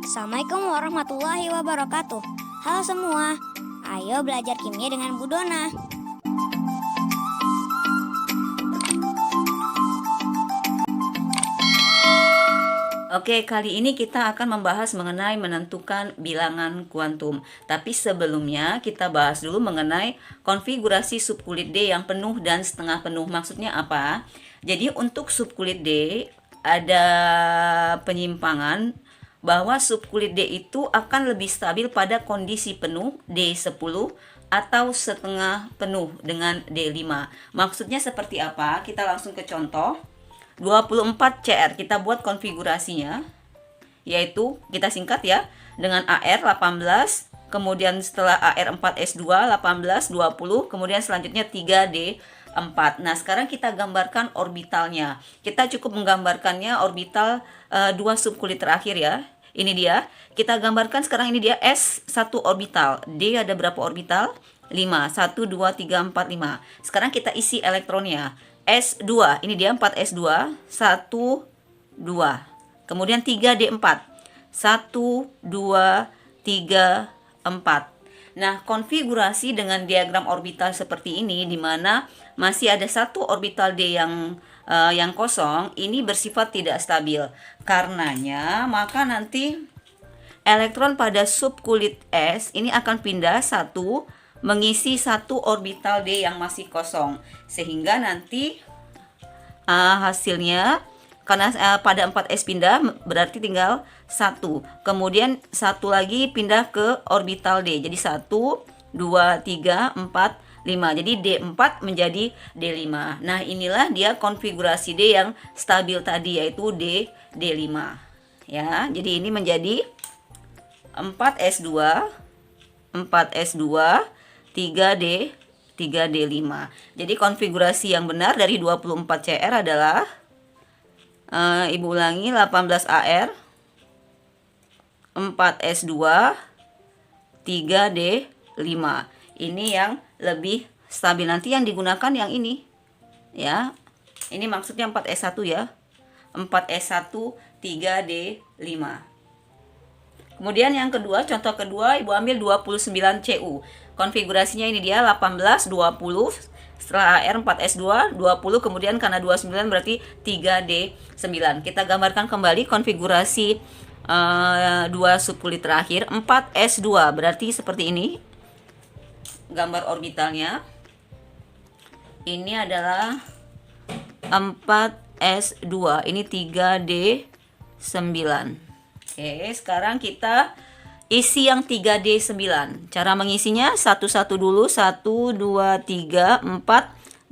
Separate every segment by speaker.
Speaker 1: Assalamualaikum warahmatullahi wabarakatuh. Halo semua, ayo belajar kimia dengan Bu Dona.
Speaker 2: Oke, kali ini kita akan membahas mengenai menentukan bilangan kuantum. Tapi sebelumnya kita bahas dulu mengenai konfigurasi subkulit D yang penuh dan setengah penuh. Maksudnya apa? Jadi untuk subkulit D ada penyimpangan bahwa subkulit D itu akan lebih stabil pada kondisi penuh D10 atau setengah penuh dengan D5. Maksudnya seperti apa? Kita langsung ke contoh. 24 CR kita buat konfigurasinya, yaitu kita singkat ya dengan AR 18, kemudian setelah AR 4S2 18 20, kemudian selanjutnya 3D4. Nah, sekarang kita gambarkan orbitalnya. Kita cukup menggambarkannya orbital dua subkulit terakhir ya. Ini dia. Kita gambarkan sekarang ini dia S1 orbital. D ada berapa orbital? 5. 1 2 3 4 5. Sekarang kita isi elektronnya. S2, ini dia 4S2, 1, 2. Kemudian 3D4, 1, 2, 3, 4. Nah, konfigurasi dengan diagram orbital seperti ini, di mana masih ada satu orbital D yang kosong, ini bersifat tidak stabil. Karenanya, maka nanti elektron pada subkulit S ini akan pindah satu mengisi satu orbital D yang masih kosong, sehingga nanti hasilnya karena pada 4S pindah berarti tinggal satu, kemudian satu lagi pindah ke orbital D, jadi 1, 2, 3, 4, 5, jadi D4 menjadi D5. Nah, inilah dia konfigurasi D yang stabil tadi, yaitu D5 ya. Jadi ini menjadi 4S2 4S2 3D 3D5. Jadi konfigurasi yang benar dari 24 CR adalah Ibu ulangi 18 AR 4S2 3D5. Ini yang lebih stabil. Nanti yang digunakan yang ini ya. Ini maksudnya 4S1 ya. 4S1 3D5. Kemudian yang kedua, contoh kedua, Ibu ambil 29 CU. Konfigurasinya ini dia 18, 20, setelah AR 4S2, 20, kemudian karena 29 berarti 3D9. Kita gambarkan kembali konfigurasi dua subkulit terakhir. 4S2 berarti seperti ini. Gambar orbitalnya. Ini adalah 4S2, ini 3D9. Oke, sekarang kita isi yang 3D9. Cara mengisinya satu-satu dulu. 1, 2, 3, 4,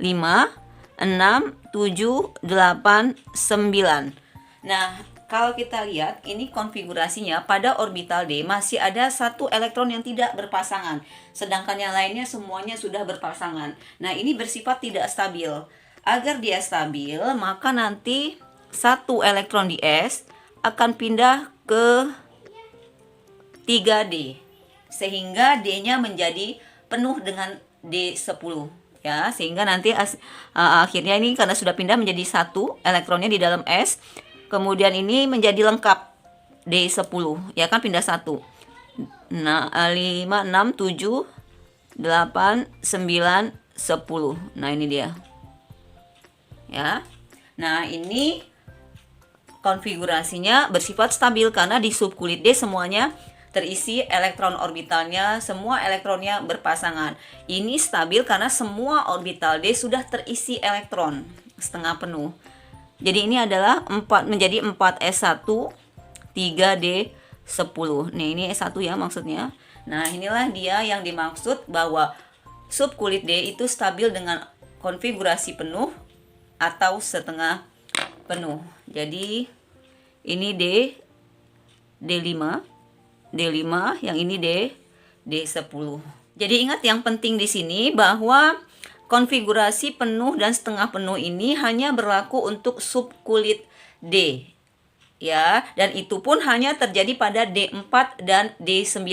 Speaker 2: 5, 6, 7, 8, 9. Nah, kalau kita lihat ini konfigurasinya pada orbital D masih ada satu elektron yang tidak berpasangan. Sedangkan yang lainnya semuanya sudah berpasangan. Nah, ini bersifat tidak stabil. Agar dia stabil, maka nanti satu elektron di S akan pindah ke 3D, sehingga D-nya menjadi penuh dengan D10 ya, sehingga nanti akhirnya ini karena sudah pindah menjadi satu elektronnya di dalam S, kemudian ini menjadi lengkap D10 ya kan, pindah satu. Nah, 5, 6, 7, 8, 9, 10. Nah, ini dia ya. Nah, ini konfigurasinya bersifat stabil karena di subkulit D semuanya terisi elektron orbitalnya, semua elektronnya berpasangan. Ini stabil karena semua orbital D sudah terisi elektron setengah penuh. Jadi ini adalah menjadi 4S1 3D10. Nih, ini S1 ya maksudnya. Nah, inilah dia yang dimaksud bahwa subkulit D itu stabil dengan konfigurasi penuh atau setengah penuh. Jadi ini D5, yang ini D10. Jadi ingat yang penting di sini bahwa konfigurasi penuh dan setengah penuh ini hanya berlaku untuk subkulit D. Ya, dan itu pun hanya terjadi pada D4 dan D9.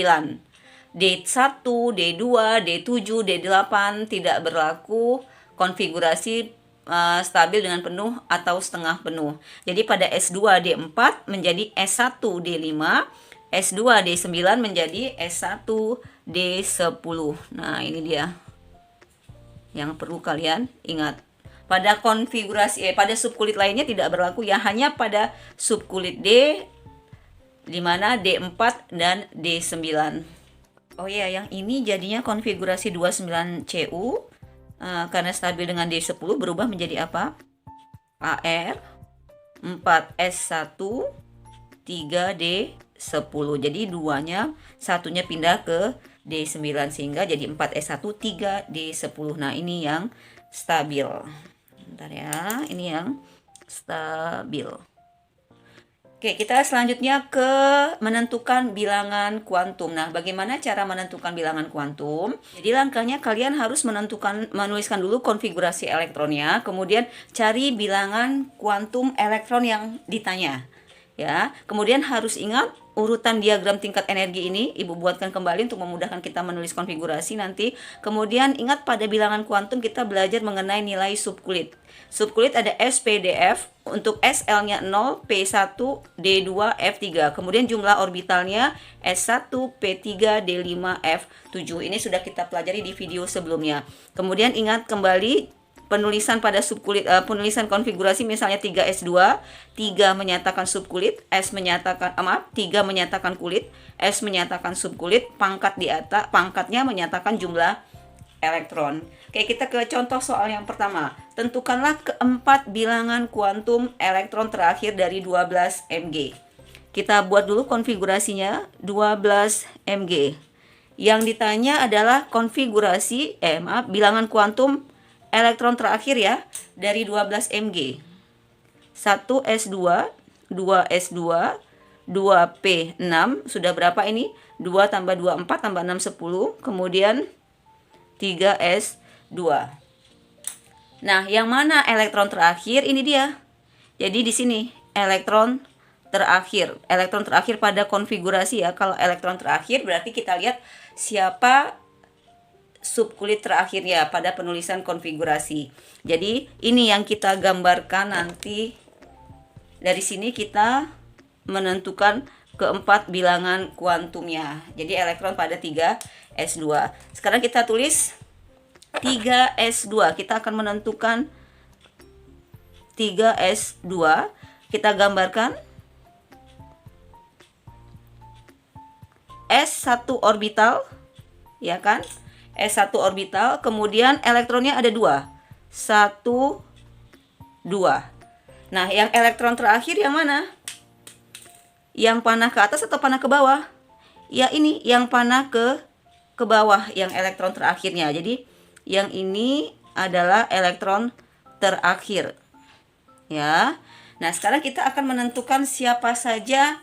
Speaker 2: D1, D2, D7, D8 tidak berlaku konfigurasi stabil dengan penuh atau setengah penuh. Jadi pada S2 D4 menjadi S1 D5, S2 D9 menjadi S1 D10. Nah, ini dia yang perlu kalian ingat. Pada konfigurasi pada subkulit lainnya tidak berlaku ya, hanya pada subkulit D di mana D4 dan D9. Oh ya, yang ini jadinya konfigurasi 29Cu karena stabil dengan D10 berubah menjadi apa? AR 4S1 3D10. Jadi duanya, satunya pindah ke D9 sehingga jadi 4S1 3D10. Nah, ini yang stabil. Bentar ya, ini yang stabil. Oke, kita selanjutnya ke menentukan bilangan kuantum. Nah, bagaimana cara menentukan bilangan kuantum? Jadi langkahnya kalian harus menuliskan dulu konfigurasi elektronnya, kemudian cari bilangan kuantum elektron yang ditanya. Ya, kemudian harus ingat urutan diagram tingkat energi ini, Ibu buatkan kembali untuk memudahkan kita menulis konfigurasi nanti. Kemudian ingat pada bilangan kuantum kita belajar mengenai nilai subkulit. Subkulit ada S, P, D, F. Untuk S, L-nya 0, P1, D2, F3. Kemudian jumlah orbitalnya S1, P3, D5, F7. Ini sudah kita pelajari di video sebelumnya. Kemudian ingat kembali penulisan pada subkulit, penulisan konfigurasi misalnya 3S2, 3 menyatakan subkulit, 3 menyatakan kulit, S menyatakan subkulit, pangkat di atas, pangkatnya menyatakan jumlah elektron. Oke, kita ke contoh soal yang pertama. Tentukanlah keempat bilangan kuantum elektron terakhir dari 12 mg. Kita buat dulu konfigurasinya 12 mg. Yang ditanya adalah konfigurasi, bilangan kuantum elektron terakhir ya, dari 12 mg. 1s2, 2s2, 2p6, sudah berapa ini? 2 tambah 2, 4 tambah 6, 10. Kemudian 3s2. Nah, yang mana elektron terakhir? Ini dia. Jadi di sini elektron terakhir. Elektron terakhir pada konfigurasi ya. Kalau elektron terakhir berarti kita lihat siapa subkulit terakhirnya pada penulisan konfigurasi. Jadi ini yang kita gambarkan nanti. Dari sini kita menentukan keempat bilangan kuantumnya. Jadi elektron pada 3s2. Sekarang kita tulis 3s2. Kita akan menentukan 3s2. Kita gambarkan S1 orbital, ya kan? S1 orbital, kemudian elektronnya ada 2. 1, 2. Nah, yang elektron terakhir yang mana? Yang panah ke atas atau panah ke bawah? Ya, ini yang panah ke bawah, yang elektron terakhirnya. Jadi, yang ini adalah elektron terakhir. Ya. Nah, sekarang kita akan menentukan siapa saja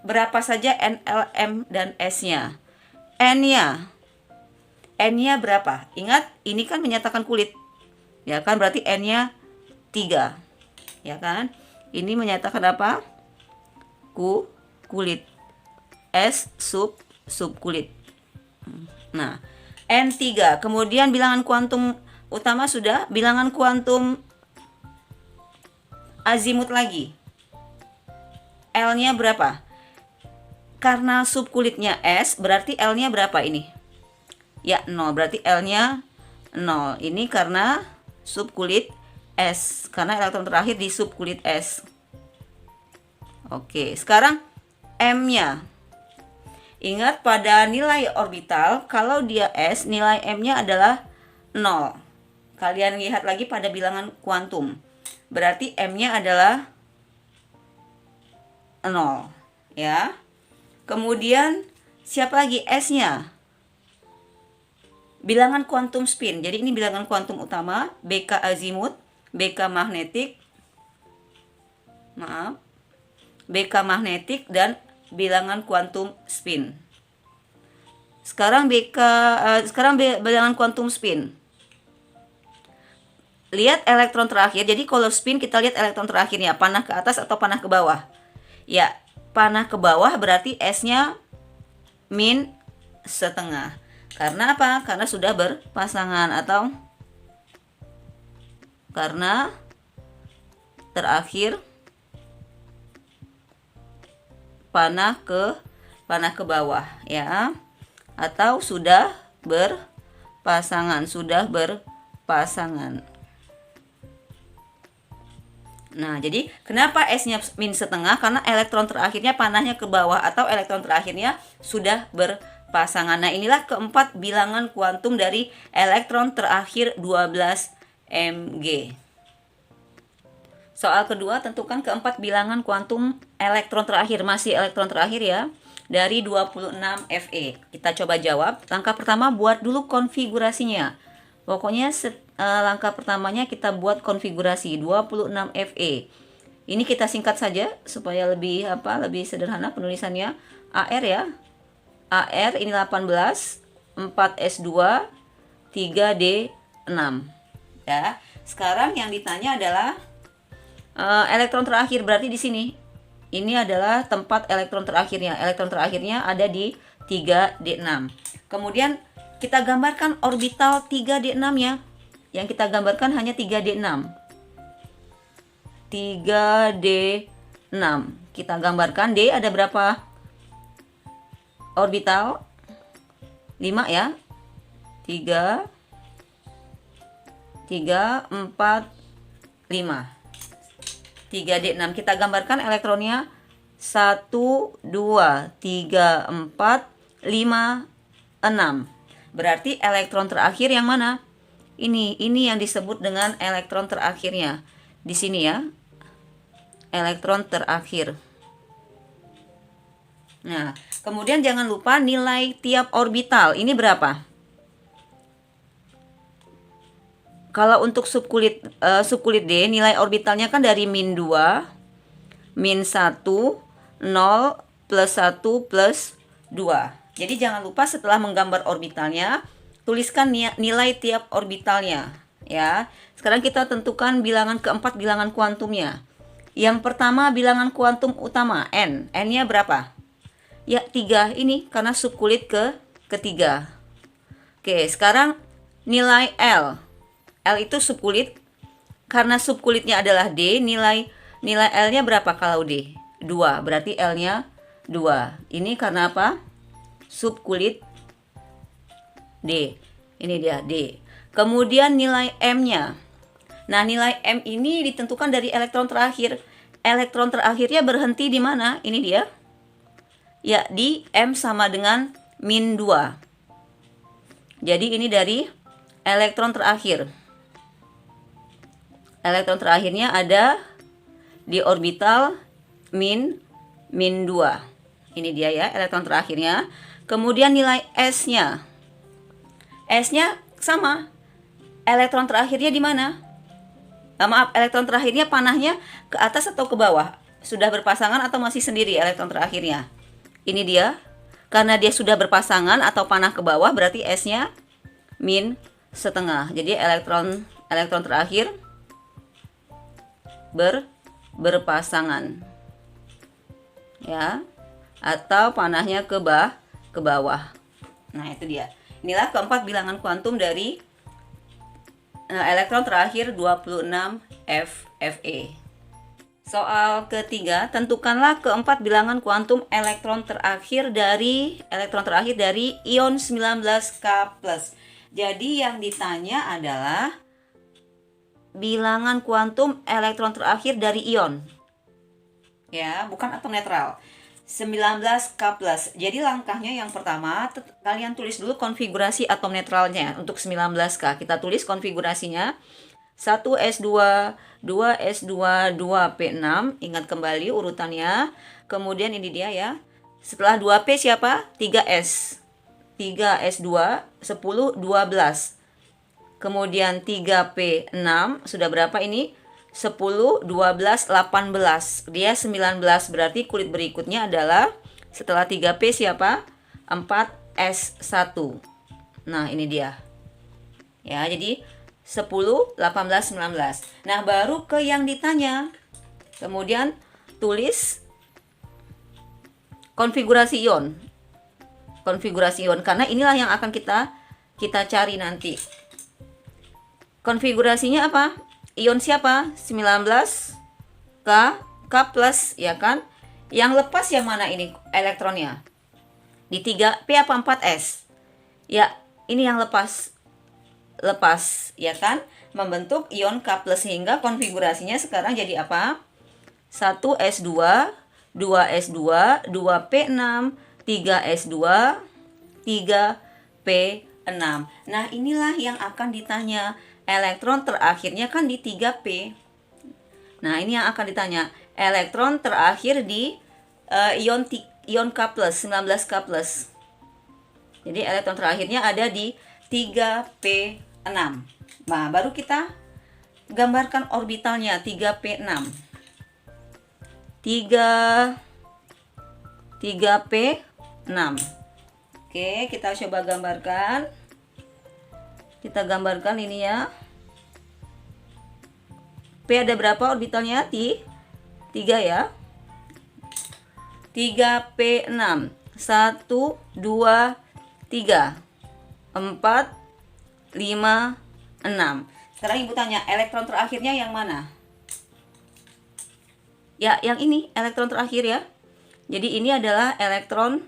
Speaker 2: berapa saja N, L, M, dan S-nya. N-nya berapa? Ingat, ini kan menyatakan kulit. Ya kan, berarti N-nya 3. Ya kan? Ini menyatakan apa? Kulit. S subkulit. Nah, N3. Kemudian bilangan kuantum utama sudah, bilangan kuantum azimut lagi. L-nya berapa? Karena subkulitnya S, berarti L-nya berapa ini? Ya, 0. Berarti L-nya 0. Ini karena subkulit S. Karena elektron terakhir di subkulit S. Oke, sekarang M-nya. Ingat pada nilai orbital, kalau dia S, nilai M-nya adalah 0. Kalian lihat lagi pada bilangan kuantum. Berarti M-nya adalah 0. Ya. Kemudian, siapa lagi S-nya? Bilangan kuantum spin. Jadi ini bilangan kuantum utama, BK azimut, BK magnetik. BK magnetik dan bilangan kuantum spin. Sekarang bilangan kuantum spin. Lihat elektron terakhir. Jadi kalau spin kita lihat elektron terakhirnya, panah ke atas atau panah ke bawah. Ya, panah ke bawah berarti S-nya min setengah. Karena apa? Karena sudah berpasangan atau karena terakhir panah ke bawah ya, atau sudah berpasangan. Nah, jadi kenapa S-nya min setengah? Karena elektron terakhirnya panahnya ke bawah atau elektron terakhirnya sudah berpasangan. Nah, inilah keempat bilangan kuantum dari elektron terakhir 12 Mg. Soal kedua, tentukan keempat bilangan kuantum elektron terakhir, masih elektron terakhir ya, dari 26 Fe. Kita coba jawab. Langkah pertama, buat dulu konfigurasinya. Pokoknya langkah pertamanya kita buat konfigurasi 26 Fe. Ini kita singkat saja supaya lebih sederhana penulisannya. AR ya. AR ini 18, 4S2, 3D6. Ya. Sekarang yang ditanya adalah elektron terakhir, berarti di sini. Ini adalah tempat elektron terakhirnya. Elektron terakhirnya ada di 3D6. Kemudian kita gambarkan orbital 3D6 ya. Yang kita gambarkan hanya 3D6. 3D6. Kita gambarkan D ada berapa orbital? 5 ya. 3 4 5. 3D6. Kita gambarkan elektronnya 1 2 3 4 5 6. Berarti elektron terakhir yang mana? Ini yang disebut dengan elektron terakhirnya. Di sini ya. Elektron terakhir. Nah, kemudian jangan lupa nilai tiap orbital. Ini berapa? Kalau untuk subkulit D, nilai orbitalnya kan dari min 2, min 1, 0, plus 1, plus 2. Jadi jangan lupa setelah menggambar orbitalnya, tuliskan nilai tiap orbitalnya. Ya. Sekarang kita tentukan bilangan keempat, bilangan kuantumnya. Yang pertama bilangan kuantum utama, N. N-nya berapa? Ya 3 ini karena subkulit ketiga. Oke, sekarang nilai L. L itu subkulit. Karena subkulitnya adalah D, nilai L-nya berapa kalau D? 2, berarti L-nya 2. Ini karena apa? Subkulit D. Ini dia D. Kemudian nilai M-nya. Nah, nilai M ini ditentukan dari elektron terakhir. Elektron terakhirnya berhenti di mana? Ini dia. Ya, di M sama dengan min 2. Jadi ini dari elektron terakhir. Elektron terakhirnya ada di orbital min 2. Ini dia ya, elektron terakhirnya. Kemudian nilai S-nya. S-nya sama. Elektron terakhirnya di mana? Maaf, elektron terakhirnya panahnya ke atas atau ke bawah? Sudah berpasangan atau masih sendiri elektron terakhirnya? Ini dia. Karena dia sudah berpasangan atau panah ke bawah, berarti S-nya min setengah. Jadi elektron terakhir berpasangan. Ya. Atau panahnya ke bawah. Nah, itu dia. Inilah keempat bilangan kuantum dari elektron terakhir 26 Fe. Soal ketiga, tentukanlah keempat bilangan kuantum elektron terakhir dari ion 19K+. Jadi yang ditanya adalah bilangan kuantum elektron terakhir dari ion. Ya, bukan atom netral. 19K+. Jadi langkahnya yang pertama, kalian tulis dulu konfigurasi atom netralnya untuk 19K. Kita tulis konfigurasinya. 1S2, 2S2, 2P6. Ingat kembali urutannya. Kemudian ini dia ya. Setelah 2P siapa? 3S. 3S2, 10, 12. Kemudian 3P6, sudah berapa ini? 10, 12, 18. Dia 19, berarti kulit berikutnya adalah setelah 3P siapa? 4S1. Nah, ini dia. Ya, jadi 10, 18, 19. Nah, baru ke yang ditanya. Kemudian tulis konfigurasi ion. Konfigurasi ion, karena inilah yang akan kita cari nanti. Konfigurasinya apa? Ion siapa? 19 K plus ya kan? Yang lepas yang mana ini elektronnya? Di 3p apa 4s? Ya, ini yang lepas ya kan, membentuk ion K+ sehingga konfigurasinya sekarang jadi apa? 1s2, 2s2, 2p6, 3s2, 3p6. Nah, inilah yang akan ditanya. Elektron terakhirnya kan di 3p. Nah, ini yang akan ditanya. Elektron terakhir di ion K+, 19K+. Jadi elektron terakhirnya ada di 3p6. Nah, baru kita gambarkan orbitalnya 3p6. 3p6. Oke, kita coba gambarkan. Kita gambarkan ini ya. P ada berapa orbitalnya? 3 ya. 3p6. 1, 2, 3, 4, 5, 6. Sekarang Ibu tanya, elektron terakhirnya yang mana? Ya, yang ini elektron terakhir ya. Jadi ini adalah elektron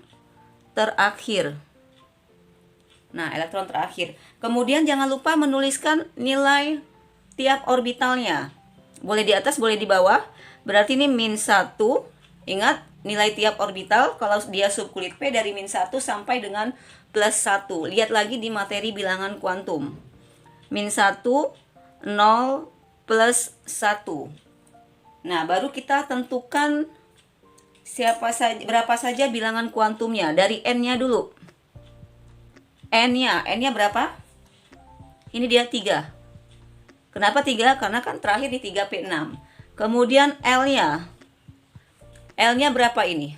Speaker 2: terakhir. Nah, elektron terakhir. Kemudian jangan lupa menuliskan nilai tiap orbitalnya. Boleh di atas, boleh di bawah. Berarti ini -1. Ingat, nilai tiap orbital kalau dia subkulit P dari -1 sampai dengan +1. Lihat lagi di materi bilangan kuantum. -1, 0, +1. Nah, baru kita tentukan berapa saja bilangan kuantumnya. Dari N-nya dulu. N-nya berapa? Ini dia 3. Kenapa 3? Karena kan terakhir di 3p6. Kemudian L-nya. L-nya berapa ini?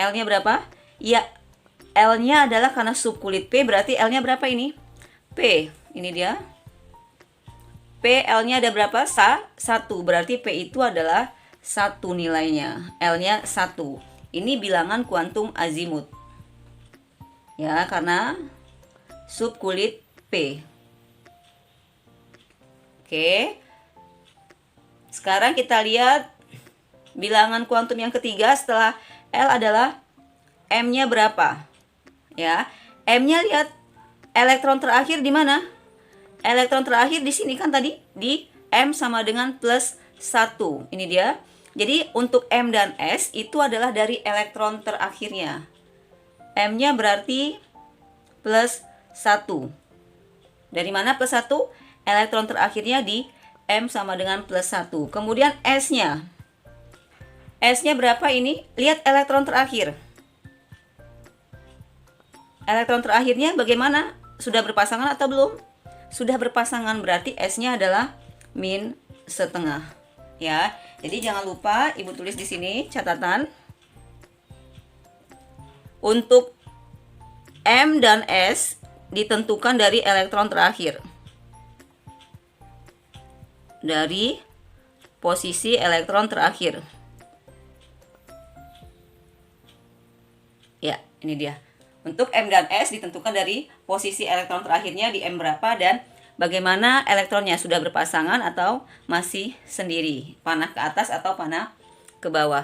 Speaker 2: L-nya berapa? Ya, L-nya adalah karena subkulit P, berarti L-nya berapa ini? P. Ini dia. P, L-nya ada berapa? 1. Berarti P itu adalah 1 nilainya. L-nya 1. Ini bilangan kuantum azimut. Ya, karena subkulit P. Oke. Sekarang kita lihat bilangan kuantum yang ketiga setelah L adalah M-nya berapa? Ya, M-nya lihat elektron terakhir di mana? Elektron terakhir di sini kan tadi di M sama dengan +1. Ini dia. Jadi untuk M dan S itu adalah dari elektron terakhirnya. M-nya berarti +1. Dari mana +1? Elektron terakhirnya di M sama dengan +1. Kemudian S-nya. S-nya berapa ini? Lihat elektron terakhir. Elektron terakhirnya bagaimana? Sudah berpasangan atau belum? Sudah berpasangan, berarti S-nya adalah -1/2. Ya. Jadi jangan lupa Ibu tulis di sini catatan. Untuk M dan S ditentukan dari elektron terakhir. Dari posisi elektron terakhir. Ya, ini dia. Untuk M dan S ditentukan dari posisi elektron terakhirnya di M berapa dan bagaimana elektronnya, sudah berpasangan atau masih sendiri, panah ke atas atau panah ke bawah.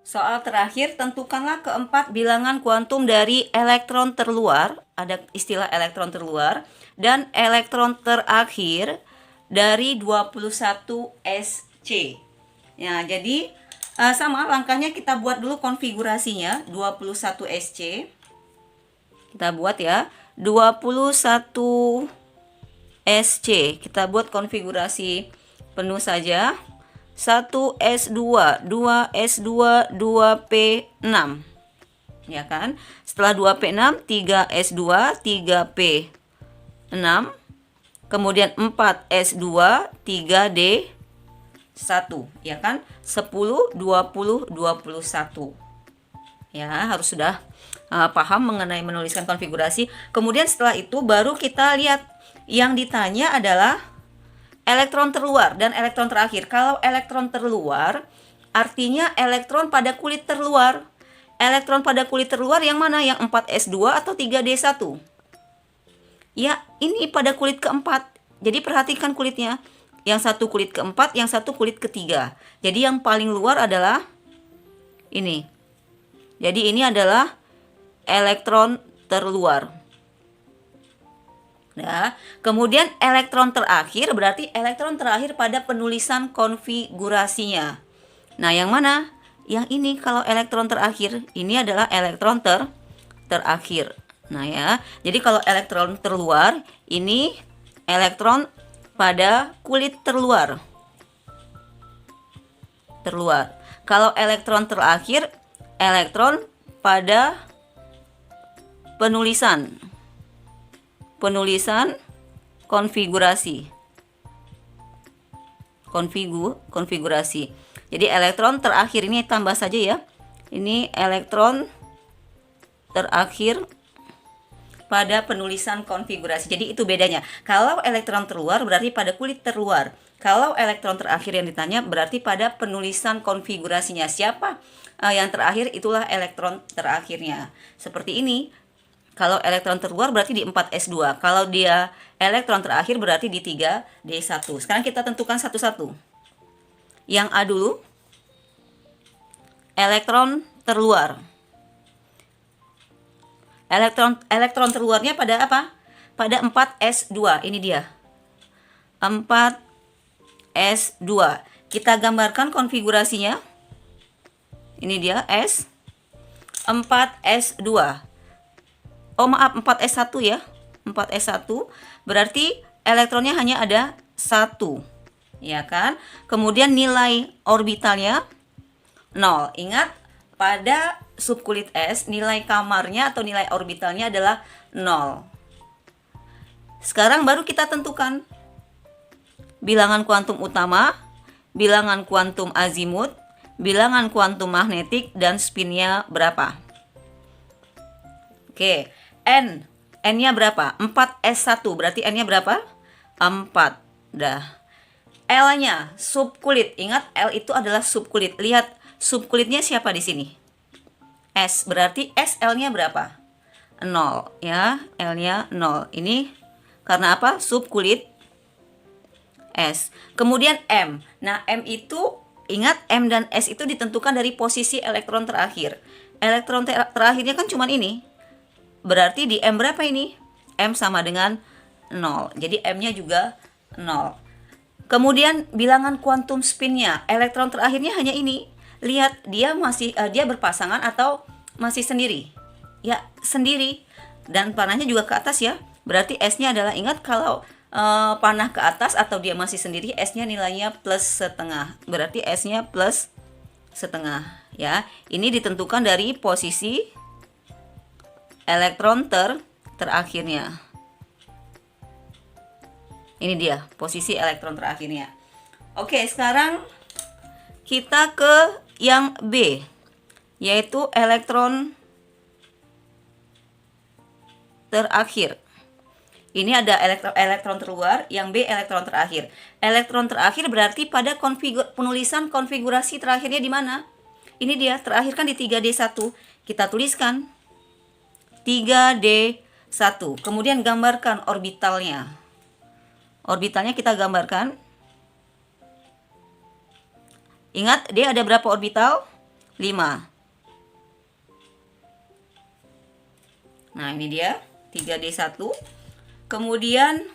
Speaker 2: Soal terakhir, tentukanlah keempat bilangan kuantum dari elektron terluar, ada istilah elektron terluar, dan elektron terakhir dari 21SC. Ya, jadi sama langkahnya kita buat dulu konfigurasinya 21SC. Kita buat ya, 21SC. Kita buat konfigurasi penuh saja. 1S2, 2S2, 2P6. Ya kan? Setelah 2P6, 3S2, 3P6. Kemudian 4S2, 3D1. Ya kan? 10, 20, 21. Ya, harus sudah paham mengenai menuliskan konfigurasi. Kemudian setelah itu baru kita lihat yang ditanya adalah elektron terluar dan elektron terakhir. Kalau elektron terluar, artinya elektron pada kulit terluar. Elektron pada kulit terluar yang mana? Yang 4S2 atau 3D1? Ya, ini pada kulit keempat. Jadi perhatikan kulitnya. yang satu kulit keempat, yang satu kulit ketiga. Jadi yang paling luar adalah ini. Jadi ini adalah elektron terluar. Nah, kemudian elektron terakhir berarti elektron terakhir pada penulisan konfigurasinya. Nah, yang mana? Yang ini kalau elektron terakhir, ini adalah elektron terakhir. Nah ya, jadi kalau elektron terluar, ini elektron pada kulit terluar. Kalau elektron terakhir, elektron pada penulisan konfigurasi. Konfigurasi. Jadi elektron terakhir ini tambah saja ya. Ini elektron terakhir pada penulisan konfigurasi. Jadi itu bedanya. Kalau elektron terluar berarti pada kulit terluar. Kalau elektron terakhir yang ditanya berarti pada penulisan konfigurasinya. Siapa yang terakhir, itulah elektron terakhirnya. Seperti ini. Kalau elektron terluar berarti di 4s2. Kalau dia elektron terakhir berarti di 3d1. Sekarang kita tentukan satu-satu. Yang A dulu. Elektron terluar. Elektron terluarnya pada apa? Pada 4s2. Ini dia. 4s2. Kita gambarkan konfigurasinya. Ini dia S. 4s2. Oh maaf, 4s1 ya. 4s1 berarti elektronnya hanya ada 1. Ya kan? Kemudian nilai orbitalnya 0. Ingat, pada subkulit S, nilai kamarnya atau nilai orbitalnya adalah 0. Sekarang baru kita tentukan bilangan kuantum utama, bilangan kuantum azimut, bilangan kuantum magnetik, dan spinnya berapa. Oke, N-nya berapa? 4s1, berarti N-nya berapa? 4. Dah. L-nya subkulit. Ingat, L itu adalah subkulit. Lihat subkulitnya siapa di sini? S, berarti SL-nya berapa? 0 ya, L-nya 0. Ini karena apa? Subkulit S. Kemudian M. Nah, M itu ingat, M dan S itu ditentukan dari posisi elektron terakhir. Elektron terakhirnya kan cuma ini. Berarti di M berapa ini? M sama dengan 0. Jadi M-nya juga 0. Kemudian bilangan kuantum spinnya, elektron terakhirnya hanya ini. Lihat, dia berpasangan atau masih sendiri? Ya, sendiri. Dan panahnya juga ke atas ya. Berarti S-nya adalah, ingat, kalau panah ke atas atau dia masih sendiri, S-nya nilainya +1/2. Berarti S-nya +1/2 ya. Ini ditentukan dari posisi elektron terakhirnya. Ini dia posisi elektron terakhirnya. Oke, sekarang kita ke yang B, yaitu elektron terakhir. Ini ada elektron terluar, yang B elektron terakhir. Elektron terakhir berarti pada penulisan konfigurasi terakhirnya di mana? Ini dia, terakhir kan di 3D1. Kita tuliskan 3D1. Kemudian gambarkan orbitalnya. Orbitalnya kita gambarkan. Ingat, dia ada berapa orbital? 5. Nah, ini dia 3D1. Kemudian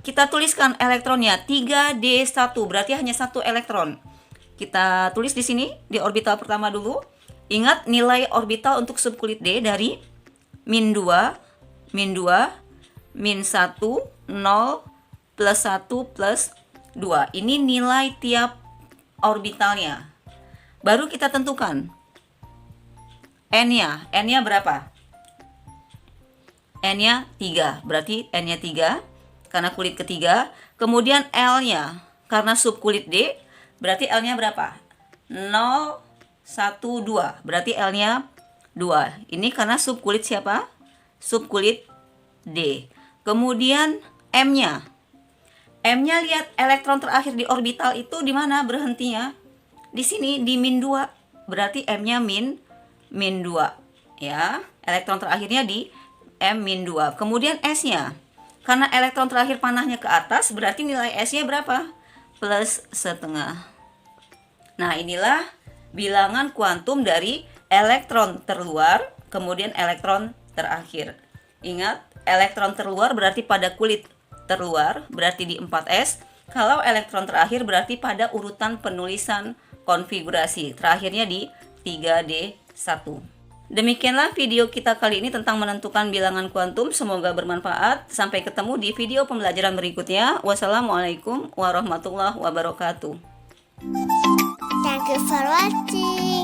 Speaker 2: kita tuliskan elektronnya 3D1, berarti hanya satu elektron. Kita tulis di sini di orbital pertama dulu. Ingat, nilai orbital untuk subkulit D dari -2, -2, -1, 0, +1, +2. Ini nilai tiap orbitalnya. Baru kita tentukan N-nya. N-nya berapa? N-nya 3. Berarti N-nya 3 karena kulit ketiga. Kemudian L-nya karena subkulit D, berarti L-nya berapa? 0, 1, 2. Berarti L-nya 2. Ini karena subkulit siapa? Subkulit D. Kemudian M-nya. M-nya lihat, elektron terakhir di orbital itu di mana berhentinya? Di sini di -2. Berarti M-nya -2 ya. Elektron terakhirnya di M-2. Kemudian S-nya. Karena elektron terakhir panahnya ke atas, berarti nilai S-nya berapa? Plus setengah. Nah, inilah bilangan kuantum dari elektron terluar, kemudian elektron terakhir. Ingat, elektron terluar berarti pada kulit terluar, berarti di 4S. Kalau elektron terakhir berarti pada urutan penulisan konfigurasi, terakhirnya di 3D1. Demikianlah video kita kali ini tentang menentukan bilangan kuantum. Semoga bermanfaat. Sampai ketemu di video pembelajaran berikutnya. Wassalamualaikum warahmatullahi wabarakatuh.
Speaker 1: Thank you for watching.